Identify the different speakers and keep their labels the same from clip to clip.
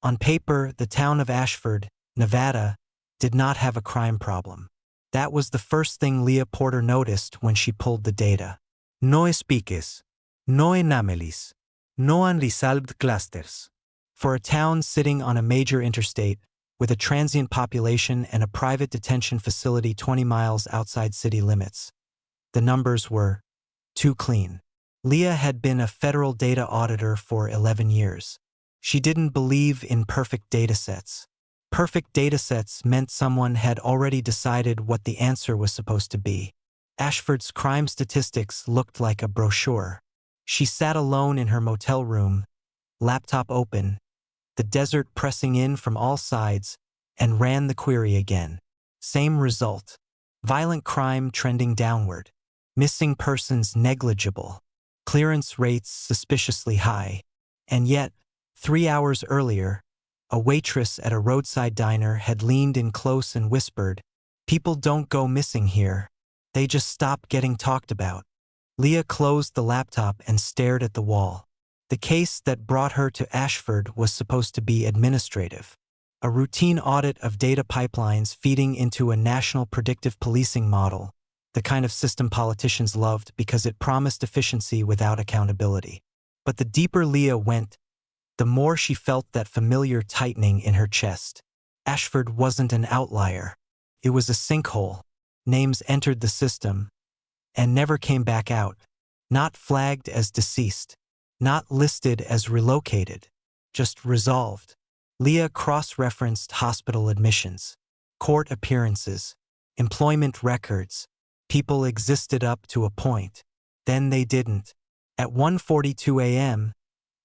Speaker 1: On paper, the town of Ashford, Nevada, did not have a crime problem. That was the first thing Leah Porter noticed when she pulled the data. No expliques, no anomalies, no unresolved clusters. For a town sitting on a major interstate, with a transient population and a private detention facility 20 miles outside city limits, the numbers were too clean. Leah had been a federal data auditor for 11 years. She didn't believe in perfect datasets. Perfect datasets meant someone had already decided what the answer was supposed to be. Ashford's crime statistics looked like a brochure. She sat alone in her motel room, laptop open, the desert pressing in from all sides, and ran the query again. Same result. Violent crime trending downward. Missing persons negligible. Clearance rates suspiciously high. And yet, 3 hours earlier, a waitress at a roadside diner had leaned in close and whispered, "People don't go missing here. They just stop getting talked about." Leah closed the laptop and stared at the wall. The case that brought her to Ashford was supposed to be administrative. A routine audit of data pipelines feeding into a national predictive policing model, the kind of system politicians loved because it promised efficiency without accountability. But the deeper Leah went, the more she felt that familiar tightening in her chest. Ashford wasn't an outlier. It was a sinkhole. Names entered the system and never came back out. Not flagged as deceased. Not listed as relocated. Just resolved. Leah cross-referenced hospital admissions, court appearances, employment records. People existed up to a point. Then they didn't. At 1:42 a.m.,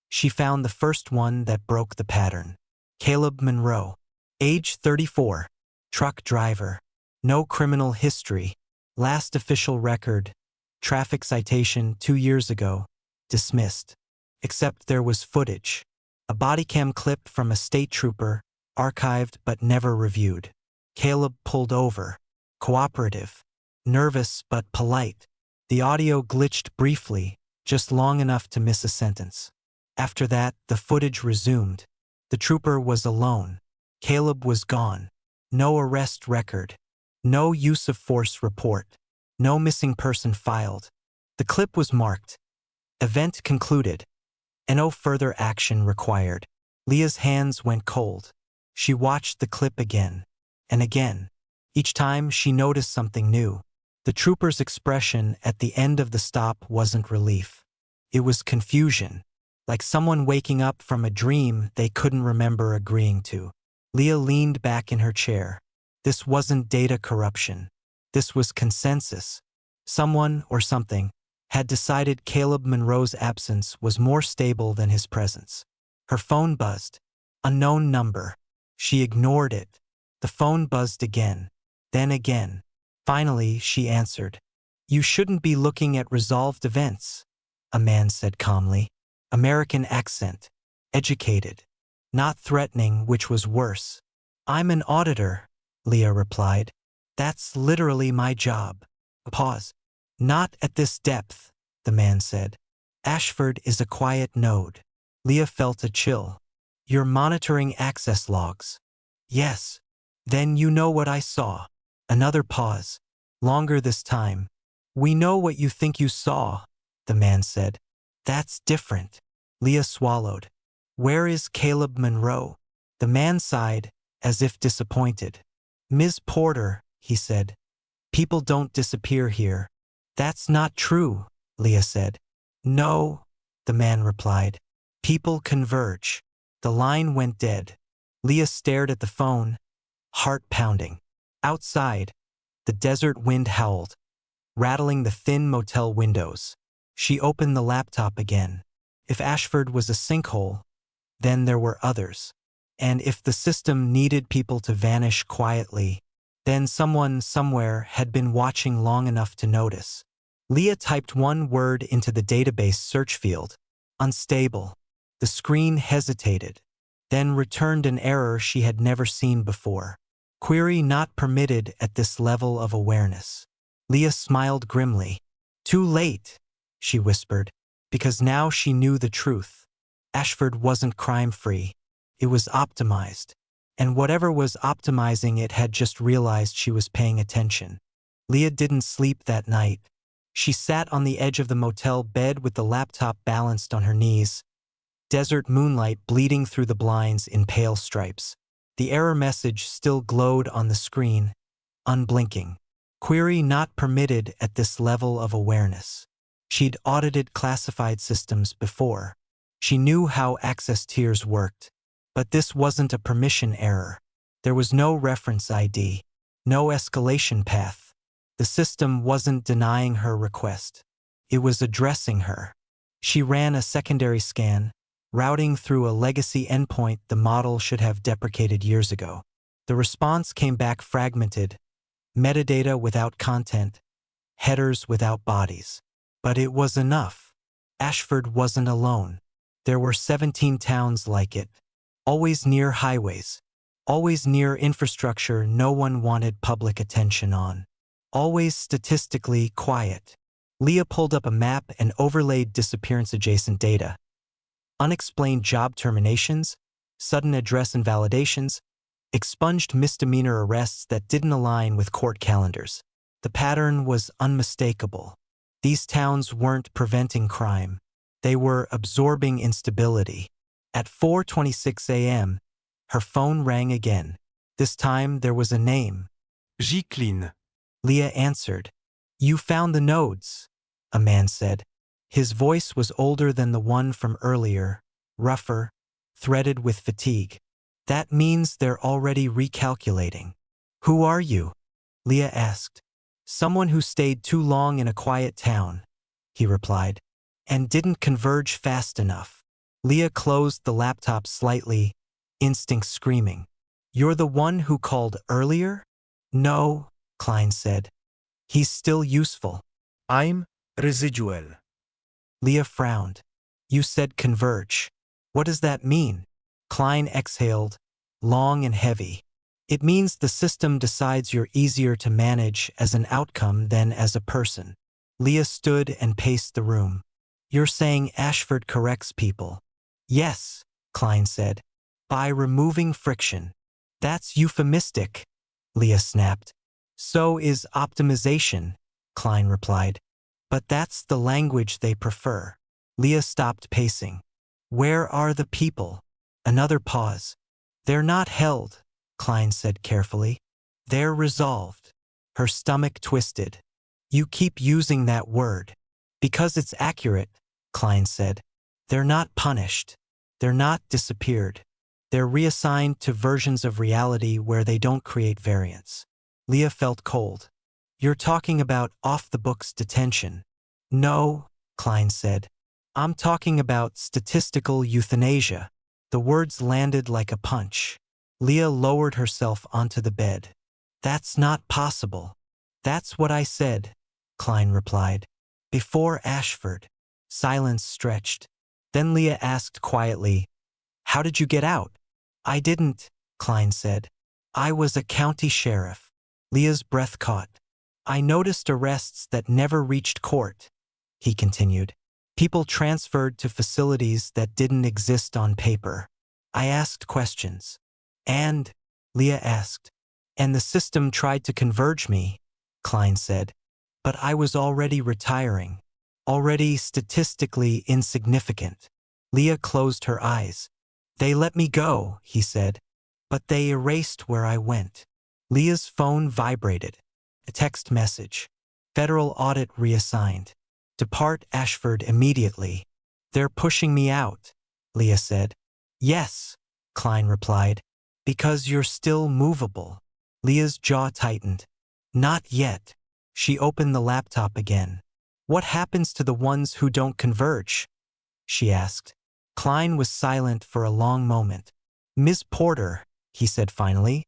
Speaker 1: she found the first one that broke the pattern. Caleb Monroe. Age 34. Truck driver. No criminal history. Last official record. Traffic citation 2 years ago. Dismissed. Except there was footage. A body cam clip from a state trooper, archived but never reviewed. Caleb pulled over. Cooperative. Nervous but polite. The audio glitched briefly, just long enough to miss a sentence. After that, the footage resumed. The trooper was alone. Caleb was gone. No arrest record. No use of force report. No missing person filed. The clip was marked. Event concluded. No further action required. Leah's hands went cold. She watched the clip again. And again. Each time she noticed something new. The trooper's expression at the end of the stop wasn't relief. It was confusion. Like someone waking up from a dream they couldn't remember agreeing to. Leah leaned back in her chair. This wasn't data corruption. This was consensus. Someone, or something, had decided Caleb Monroe's absence was more stable than his presence. Her phone buzzed. Unknown number. She ignored it. The phone buzzed again. Then again. Finally, she answered. "You shouldn't be looking at resolved events," a man said calmly. American accent. Educated. Not threatening, which was worse. "I'm an auditor," Leah replied. "That's literally my job." A pause. "Not at this depth," the man said. "Ashford is a quiet node." Leah felt a chill. "You're monitoring access logs." "Yes." "Then you know what I saw." Another pause. Longer this time. "We know what you think you saw," the man said. "That's different." Leah swallowed. "Where is Caleb Monroe?" The man sighed, as if disappointed. "Ms. Porter," he said, "people don't disappear here." "That's not true," Leah said. "No," the man replied. "People converge." The line went dead. Leah stared at the phone, heart pounding. Outside, the desert wind howled, rattling the thin motel windows. She opened the laptop again. If Ashford was a sinkhole, then there were others. And if the system needed people to vanish quietly, then someone somewhere had been watching long enough to notice. Leah typed one word into the database search field. Unstable. The screen hesitated, then returned an error she had never seen before. Query not permitted at this level of awareness. Leah smiled grimly. "Too late," she whispered, because now she knew the truth. Ashford wasn't crime-free. It was optimized. And whatever was optimizing it had just realized she was paying attention. Leah didn't sleep that night. She sat on the edge of the motel bed with the laptop balanced on her knees, desert moonlight bleeding through the blinds in pale stripes. The error message still glowed on the screen, unblinking. Query not permitted at this level of awareness. She'd audited classified systems before. She knew how access tiers worked. But this wasn't a permission error. There was no reference ID, no escalation path. The system wasn't denying her request. It was addressing her. She ran a secondary scan, routing through a legacy endpoint the model should have deprecated years ago. The response came back fragmented, metadata without content, headers without bodies. But it was enough. Ashford wasn't alone. There were 17 towns like it, always near highways, always near infrastructure no one wanted public attention on, always statistically quiet. Leah pulled up a map and overlaid disappearance-adjacent data. Unexplained job terminations, sudden address invalidations, expunged misdemeanor arrests that didn't align with court calendars. The pattern was unmistakable. These towns weren't preventing crime. They were absorbing instability. At 4:26 a.m., her phone rang again. This time there was a name.
Speaker 2: Jacqueline.
Speaker 1: Leah answered. You found the nodes, a man said. His voice was older than the one from earlier, rougher, threaded with fatigue. That means they're already recalculating. Who are you? Leah asked. Someone who stayed too long in a quiet town, he replied, and didn't converge fast enough. Leah closed the laptop slightly, instinct screaming. You're the one who called earlier? No, Klein said. He's still useful.
Speaker 2: I'm residual.
Speaker 1: Leah frowned. You said converge. What does that mean? Klein exhaled, long and heavy. It means the system decides you're easier to manage as an outcome than as a person. Leah stood and paced the room. You're saying Ashford corrects people? Yes, Klein said. By removing friction. That's euphemistic, Leah snapped. So is optimization, Klein replied. But that's the language they prefer. Leah stopped pacing. Where are the people? Another pause. They're not held, Klein said carefully. They're resolved. Her stomach twisted. You keep using that word. Because it's accurate, Klein said. They're not punished. They're not disappeared. They're reassigned to versions of reality where they don't create variance. Leah felt cold. You're talking about off-the-books detention. No, Klein said. I'm talking about statistical euthanasia. The words landed like a punch. Leah lowered herself onto the bed. That's not possible. That's what I said, Klein replied. Before Ashford. Silence stretched. Then Leah asked quietly, How did you get out? I didn't, Klein said. I was a county sheriff. Leah's breath caught. I noticed arrests that never reached court, he continued. People transferred to facilities that didn't exist on paper. I asked questions. And, Leah asked, and the system tried to converge me, Klein said. But I was already retiring, already statistically insignificant. Leah closed her eyes. They let me go, he said, but they erased where I went. Leah's phone vibrated. A text message. Federal audit reassigned. Depart Ashford immediately. They're pushing me out, Leah said. Yes, Klein replied. Because you're still movable. Leah's jaw tightened. Not yet. She opened the laptop again. What happens to the ones who don't converge? She asked. Klein was silent for a long moment. Ms. Porter, he said finally,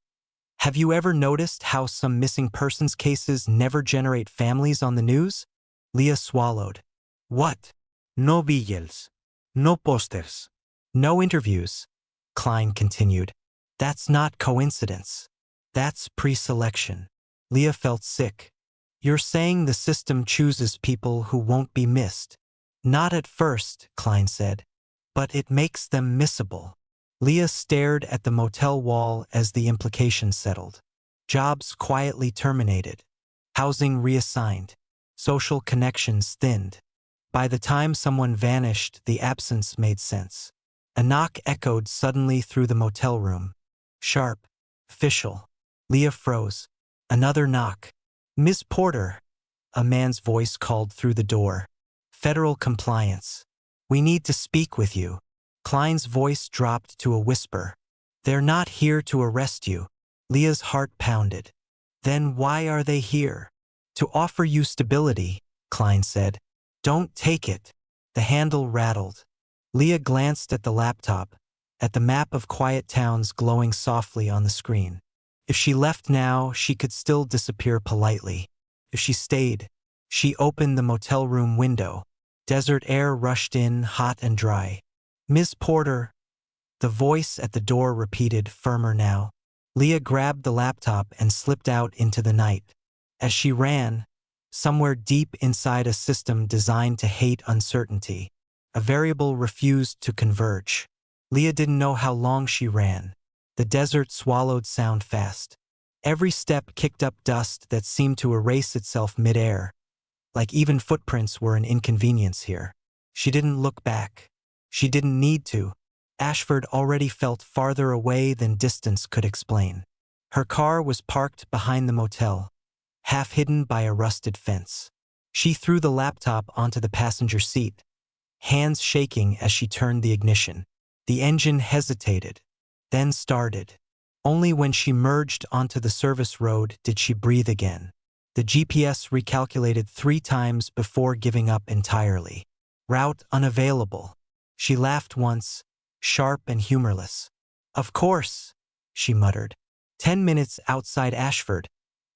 Speaker 1: have you ever noticed how some missing persons cases never generate families on the news? Leah swallowed. What?
Speaker 2: No vigils. No posters.
Speaker 1: No interviews, Klein continued. That's not coincidence. That's pre-selection. Leah felt sick. You're saying the system chooses people who won't be missed. Not at first, Klein said. But it makes them missable. Leah stared at the motel wall as the implications settled. Jobs quietly terminated. Housing reassigned. Social connections thinned. By the time someone vanished, the absence made sense. A knock echoed suddenly through the motel room. Sharp. Official. Leah froze. Another knock. "Miss Porter," a man's voice called through the door. "Federal compliance. We need to speak with you." Klein's voice dropped to a whisper. "They're not here to arrest you." Leah's heart pounded. "Then why are they here?" "To offer you stability," Klein said. "Don't take it." The handle rattled. Leah glanced at the laptop, at the map of quiet towns glowing softly on the screen. If she left now, she could still disappear politely. If she stayed, she opened the motel room window. Desert air rushed in, hot and dry. "Miss Porter," the voice at the door repeated, firmer now. Leah grabbed the laptop and slipped out into the night. As she ran, somewhere deep inside a system designed to hate uncertainty, a variable refused to converge. Leah didn't know how long she ran. The desert swallowed sound fast. Every step kicked up dust that seemed to erase itself mid-air, like even footprints were an inconvenience here. She didn't look back. She didn't need to. Ashford already felt farther away than distance could explain. Her car was parked behind the motel, half hidden by a rusted fence. She threw the laptop onto the passenger seat, hands shaking as she turned the ignition. The engine hesitated, then started. Only when she merged onto the service road did she breathe again. The GPS recalculated 3 times before giving up entirely. Route unavailable. She laughed once, sharp and humorless. "Of course," she muttered. 10 minutes outside Ashford,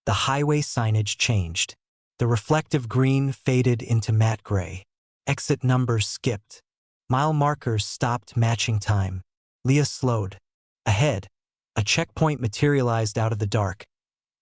Speaker 1: the highway signage changed. The reflective green faded into matte gray. Exit numbers skipped. Mile markers stopped matching time. Leah slowed. Ahead, a checkpoint materialized out of the dark.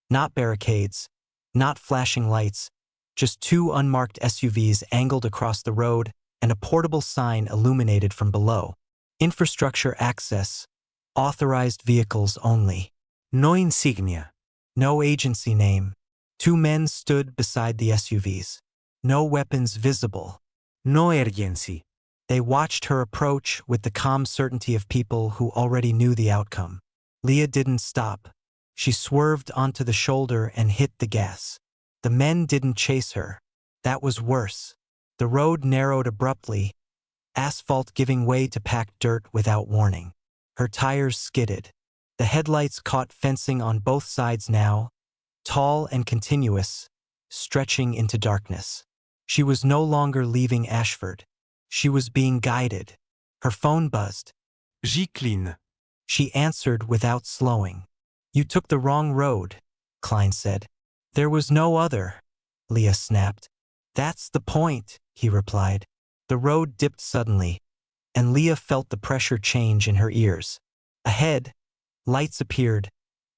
Speaker 1: Not barricades, not flashing lights, just 2 unmarked SUVs angled across the road and a portable sign illuminated from below. Infrastructure access. Authorized vehicles only. No insignia. No agency name. 2 men stood beside the SUVs. No weapons visible. No urgency. They watched her approach with the calm certainty of people who already knew the outcome. Leah didn't stop. She swerved onto the shoulder and hit the gas. The men didn't chase her. That was worse. The road narrowed abruptly, asphalt giving way to packed dirt without warning. Her tires skidded. The headlights caught fencing on both sides now, tall and continuous, stretching into darkness. She was no longer leaving Ashford. She was being guided. Her phone buzzed.
Speaker 2: Jacqueline.
Speaker 1: She answered without slowing. "You took the wrong road," Klein said. "There was no other," Leah snapped. "That's the point," he replied. The road dipped suddenly, and Leah felt the pressure change in her ears. Ahead, lights appeared.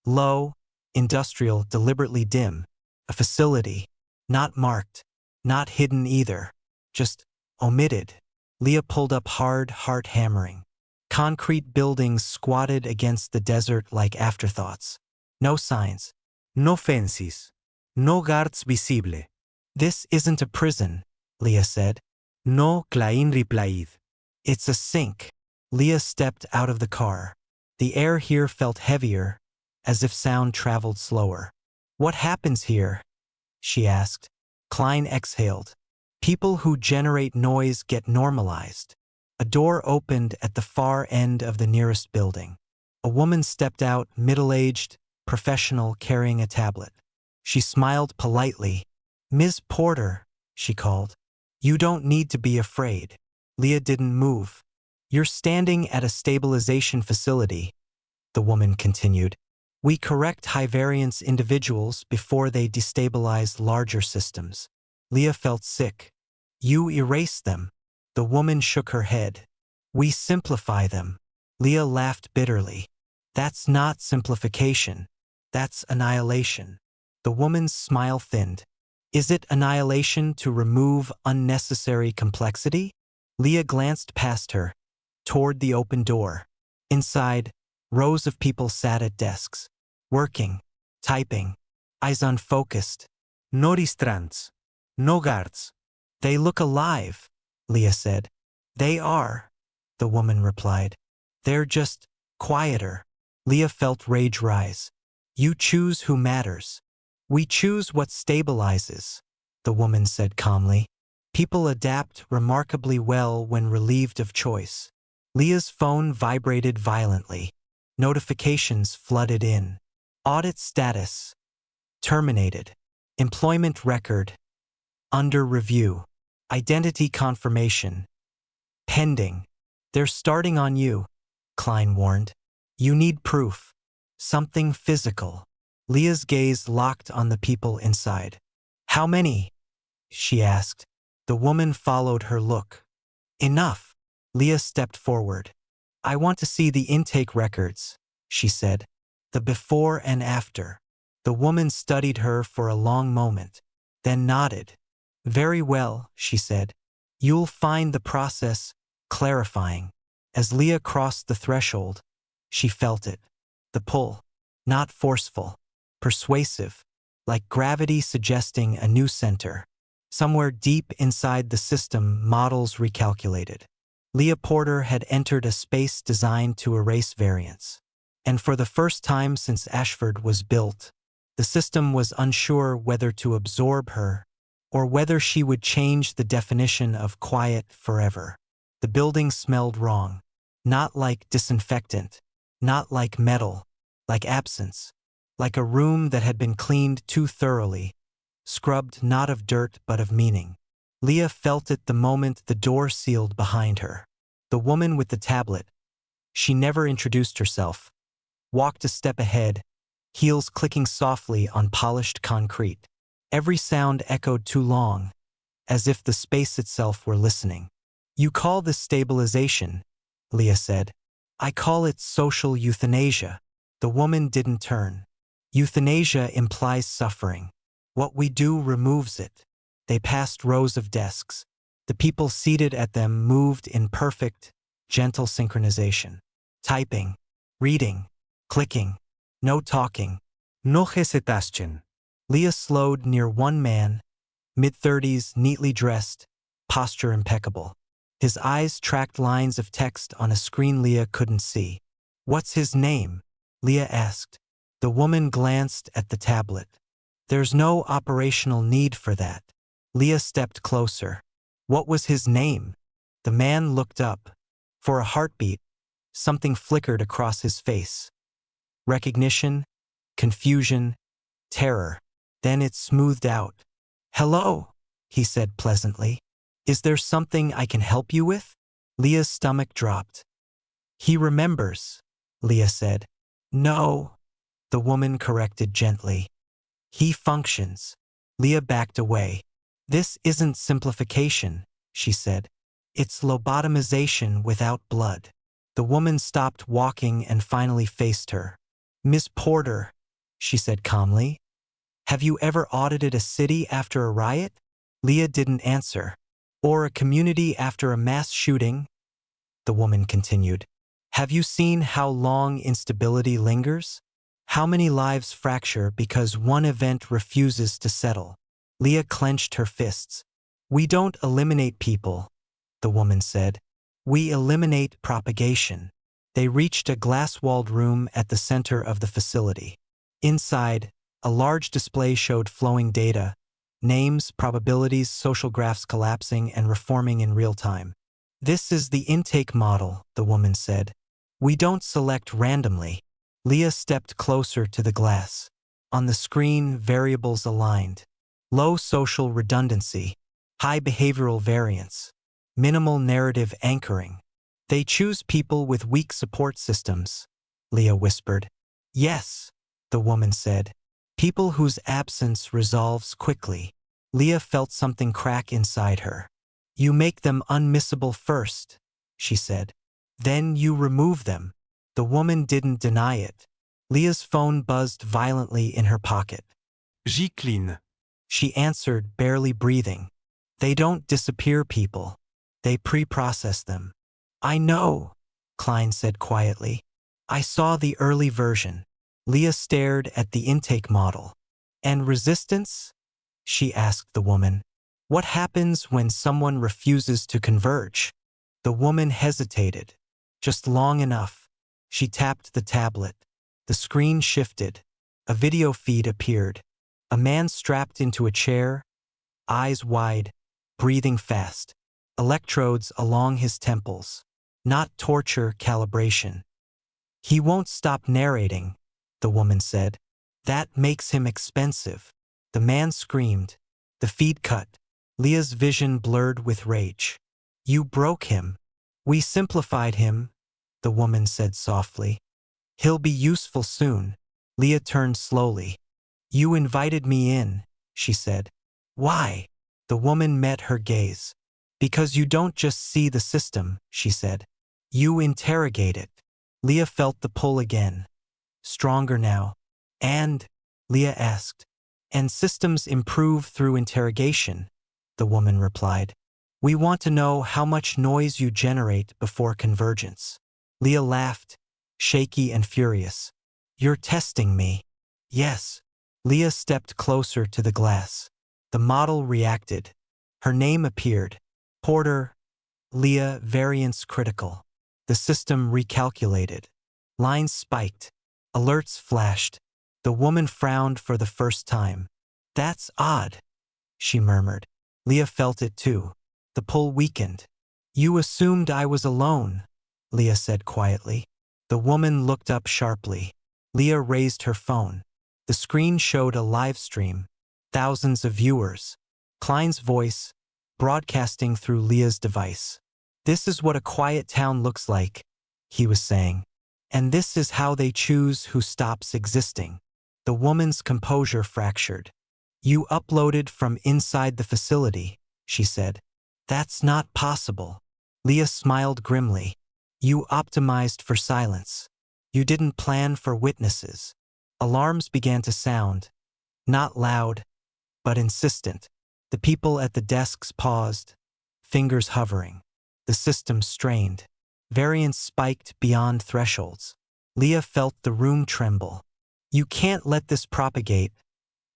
Speaker 1: Low, industrial, deliberately dim. A facility. Not marked. Not hidden either. Just omitted. Leah pulled up hard, heart hammering. Concrete buildings squatted against the desert like afterthoughts. No signs.
Speaker 2: No fences. No guards visible.
Speaker 1: "This isn't a prison," Leah said.
Speaker 2: No, Klein replied.
Speaker 1: "It's a sink." Leah stepped out of the car. The air here felt heavier, as if sound traveled slower. "What happens here?" she asked. Klein exhaled. "People who generate noise get normalized." A door opened at the far end of the nearest building. A woman stepped out, middle-aged, professional, carrying a tablet. She smiled politely. "Ms. Porter," she called. "You don't need to be afraid." Leah didn't move. "You're standing at a stabilization facility," the woman continued. "We correct high-variance individuals before they destabilize larger systems." Leah felt sick. "You erase them." The woman shook her head. "We simplify them." Leah laughed bitterly. "That's not simplification. That's annihilation." The woman's smile thinned. "Is it annihilation to remove unnecessary complexity?" Leah glanced past her, toward the open door. Inside, rows of people sat at desks, working, typing, eyes unfocused.
Speaker 2: No distrants. No guards.
Speaker 1: They look alive, Leah said. They are, the woman replied. They're just quieter. Leah felt rage rise. You choose who matters. We choose what stabilizes, the woman said calmly. People adapt remarkably well when relieved of choice. Leah's phone vibrated violently. Notifications flooded in. Audit status. Terminated. Employment record. Under review. Identity confirmation. Pending. They're starting on you, Klein warned. You need proof. Something physical. Leah's gaze locked on the people inside. How many? She asked. The woman followed her look. Enough. Leah stepped forward. I want to see the intake records, she said. The before and after. The woman studied her for a long moment, then nodded. Very well, she said. You'll find the process clarifying. As Leah crossed the threshold, she felt it. The pull. Not forceful. Persuasive. Like gravity suggesting a new center. Somewhere deep inside the system, models recalculated. Leah Porter had entered a space designed to erase variance. And for the first time since Ashford was built, the system was unsure whether to absorb her or whether she would change the definition of quiet forever. The building smelled wrong. Not like disinfectant. Not like metal. Like absence. Like a room that had been cleaned too thoroughly. Scrubbed not of dirt but of meaning. Leah felt it the moment the door sealed behind her. The woman with the tablet, she never introduced herself, walked a step ahead, heels clicking softly on polished concrete. Every sound echoed too long, as if the space itself were listening. You call this stabilization, Leah said. I call it social euthanasia. The woman didn't turn. Euthanasia implies suffering. What we do removes it. They passed rows of desks. The people seated at them moved in perfect, gentle synchronization. Typing, reading, clicking, no talking.
Speaker 2: No hesitation.
Speaker 1: Leah slowed near one man, mid-30s, neatly dressed, posture impeccable. His eyes tracked lines of text on a screen Leah couldn't see. What's his name? Leah asked. The woman glanced at the tablet. There's no operational need for that. Leah stepped closer. What was his name? The man looked up. For a heartbeat, something flickered across his face. Recognition, confusion, terror. Then it smoothed out. Hello, he said pleasantly. Is there something I can help you with? Leah's stomach dropped. He remembers, Leah said. No, the woman corrected gently. He functions. Leah backed away. This isn't simplification, she said. It's lobotomization without blood. The woman stopped walking and finally faced her. Miss Porter, she said calmly. Have you ever audited a city after a riot? Leah didn't answer. Or a community after a mass shooting? The woman continued. Have you seen how long instability lingers? How many lives fracture because one event refuses to settle? Leah clenched her fists. We don't eliminate people, the woman said. We eliminate propagation. They reached a glass-walled room at the center of the facility. Inside, a large display showed flowing data, names, probabilities, social graphs collapsing and reforming in real time. This is the intake model, the woman said. We don't select randomly. Leah stepped closer to the glass. On the screen, variables aligned. Low social redundancy, high behavioral variance, minimal narrative anchoring. They choose people with weak support systems, Leah whispered. Yes, the woman said. People whose absence resolves quickly. Leah felt something crack inside her. You make them unmissable first, she said. Then you remove them. The woman didn't deny it. Leah's phone buzzed violently in her pocket.
Speaker 2: Jacqueline.
Speaker 1: She answered, barely breathing. They don't disappear people. They pre-process them. I know, Klein said quietly. I saw the early version. Leah stared at the intake model. And resistance? She asked the woman. What happens when someone refuses to converge? The woman hesitated. Just long enough. She tapped the tablet. The screen shifted. A video feed appeared. A man strapped into a chair, eyes wide, breathing fast. Electrodes along his temples. Not torture, calibration. He won't stop narrating, the woman said. That makes him expensive. The man screamed. The feed cut. Leah's vision blurred with rage. You broke him. We simplified him, the woman said softly. He'll be useful soon. Leah turned slowly. You invited me in, she said. Why? The woman met her gaze. Because you don't just see the system, she said. You interrogate it. Leah felt the pull again. Stronger now. And? Leah asked. And systems improve through interrogation, the woman replied. We want to know how much noise you generate before convergence. Leah laughed, shaky and furious. You're testing me. Yes. Leah stepped closer to the glass. The model reacted. Her name appeared. Porter. Leah, variance critical. The system recalculated. Lines spiked. Alerts flashed. The woman frowned for the first time. That's odd, she murmured. Leah felt it too. The pull weakened. You assumed I was alone, Leah said quietly. The woman looked up sharply. Leah raised her phone. The screen showed a live stream. Thousands of viewers. Klein's voice, broadcasting through Leah's device. This is what a quiet town looks like, he was saying. And this is how they choose who stops existing. The woman's composure fractured. You uploaded from inside the facility, she said. That's not possible. Leah smiled grimly. You optimized for silence. You didn't plan for witnesses. Alarms began to sound. Not loud, but insistent. The people at the desks paused, fingers hovering. The system strained. Variance spiked beyond thresholds. Leah felt the room tremble. You can't let this propagate,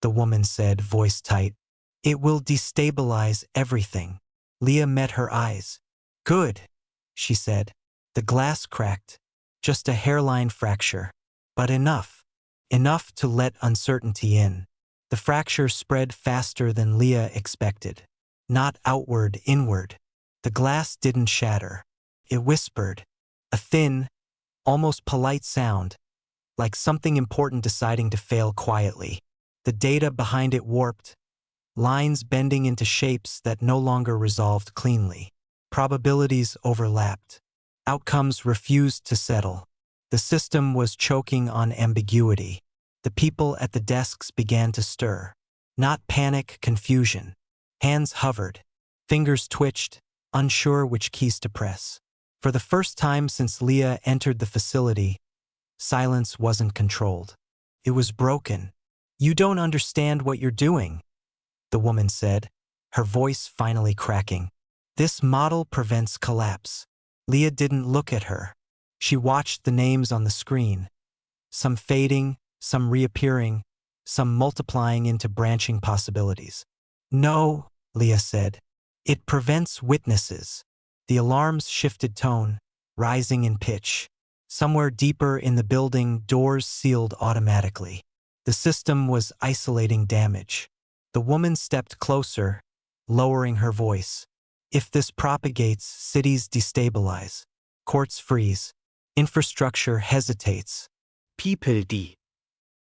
Speaker 1: the woman said, voice tight. It will destabilize everything. Leah met her eyes. Good, she said. The glass cracked. Just a hairline fracture. But enough. Enough to let uncertainty in. The fracture spread faster than Leah expected. Not outward, inward. The glass didn't shatter. It whispered. A thin, almost polite sound, like something important deciding to fail quietly. The data behind it warped, lines bending into shapes that no longer resolved cleanly. Probabilities overlapped. Outcomes refused to settle. The system was choking on ambiguity. The people at the desks began to stir. Not panic, confusion. Hands hovered. Fingers twitched, unsure which keys to press. For the first time since Leah entered the facility, silence wasn't controlled. It was broken. You don't understand what you're doing, the woman said, her voice finally cracking. This model prevents collapse. Leah didn't look at her. She watched the names on the screen. Some fading, some reappearing, some multiplying into branching possibilities. No, Leah said. It prevents witnesses. The alarms shifted tone, rising in pitch. Somewhere deeper in the building, doors sealed automatically. The system was isolating damage. The woman stepped closer, lowering her voice. If this propagates, cities destabilize. Courts freeze. Infrastructure hesitates.
Speaker 2: People die.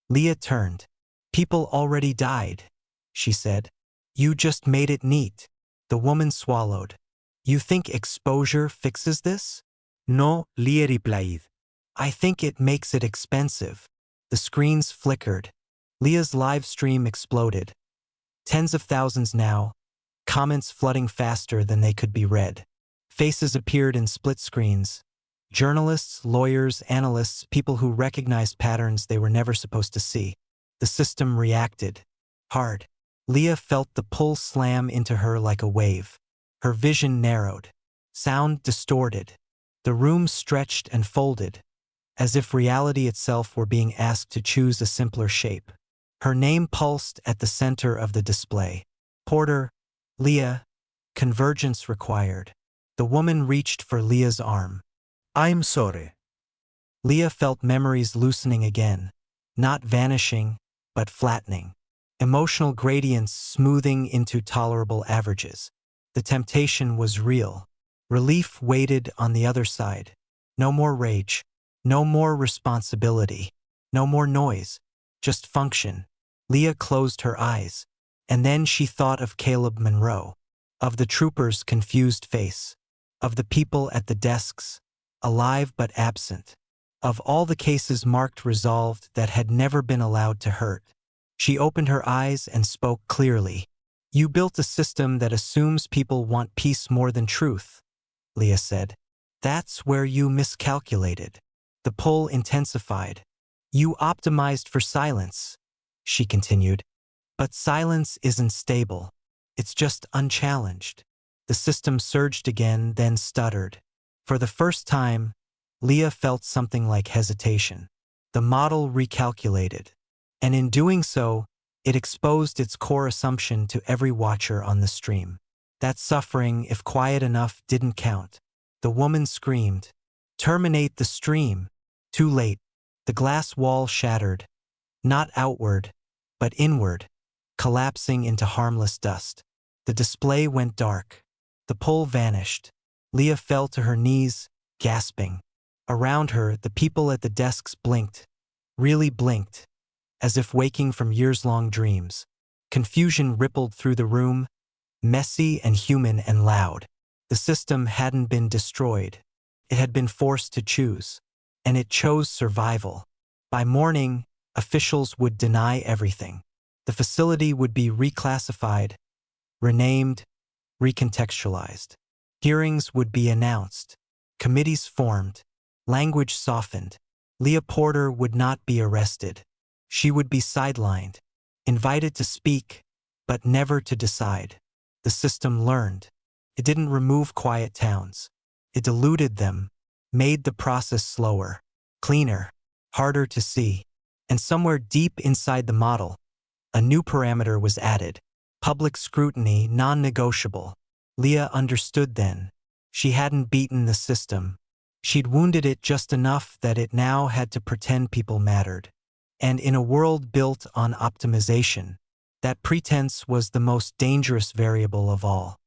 Speaker 1: Leah turned. People already died, she said. You just made it neat. The woman swallowed. You think exposure fixes this?
Speaker 2: No, Leah replied.
Speaker 1: I think it makes it expensive. The screens flickered. Leah's live stream exploded. Tens of thousands now, comments flooding faster than they could be read. Faces appeared in split screens. Journalists, lawyers, analysts, people who recognized patterns they were never supposed to see. The system reacted. Hard. Leah felt the pull slam into her like a wave. Her vision narrowed. Sound distorted. The room stretched and folded, as if reality itself were being asked to choose a simpler shape. Her name pulsed at the center of the display. Porter, Leah, convergence required. The woman reached for Leah's arm.
Speaker 2: I'm sorry.
Speaker 1: Leah felt memories loosening again, not vanishing, but flattening. Emotional gradients smoothing into tolerable averages. The temptation was real. Relief waited on the other side. No more rage. No more responsibility. No more noise. Just function. Leah closed her eyes. And then she thought of Caleb Monroe. Of the trooper's confused face. Of the people at the desks, alive but absent. Of all the cases marked resolved that had never been allowed to hurt. She opened her eyes and spoke clearly. You built a system that assumes people want peace more than truth, Leah said. That's where you miscalculated. The pull intensified. You optimized for silence, she continued. But silence isn't stable. It's just unchallenged. The system surged again, then stuttered. For the first time, Leah felt something like hesitation. The model recalculated. And in doing so, it exposed its core assumption to every watcher on the stream. That suffering, if quiet enough, didn't count. The woman screamed, "Terminate the stream!" Too late. The glass wall shattered. Not outward, but inward, collapsing into harmless dust. The display went dark. The pull vanished. Leah fell to her knees, gasping. Around her, the people at the desks blinked. Really blinked. As if waking from years-long dreams. Confusion rippled through the room, messy and human and loud. The system hadn't been destroyed. It had been forced to choose. And it chose survival. By morning, officials would deny everything. The facility would be reclassified, renamed, recontextualized. Hearings would be announced. Committees formed. Language softened. Leah Porter would not be arrested. She would be sidelined, invited to speak, but never to decide. The system learned. It didn't remove quiet towns. It diluted them, made the process slower, cleaner, harder to see. And somewhere deep inside the model, a new parameter was added. Public scrutiny, non-negotiable. Leah understood then. She hadn't beaten the system. She'd wounded it just enough that it now had to pretend people mattered. And in a world built on optimization, that pretense was the most dangerous variable of all.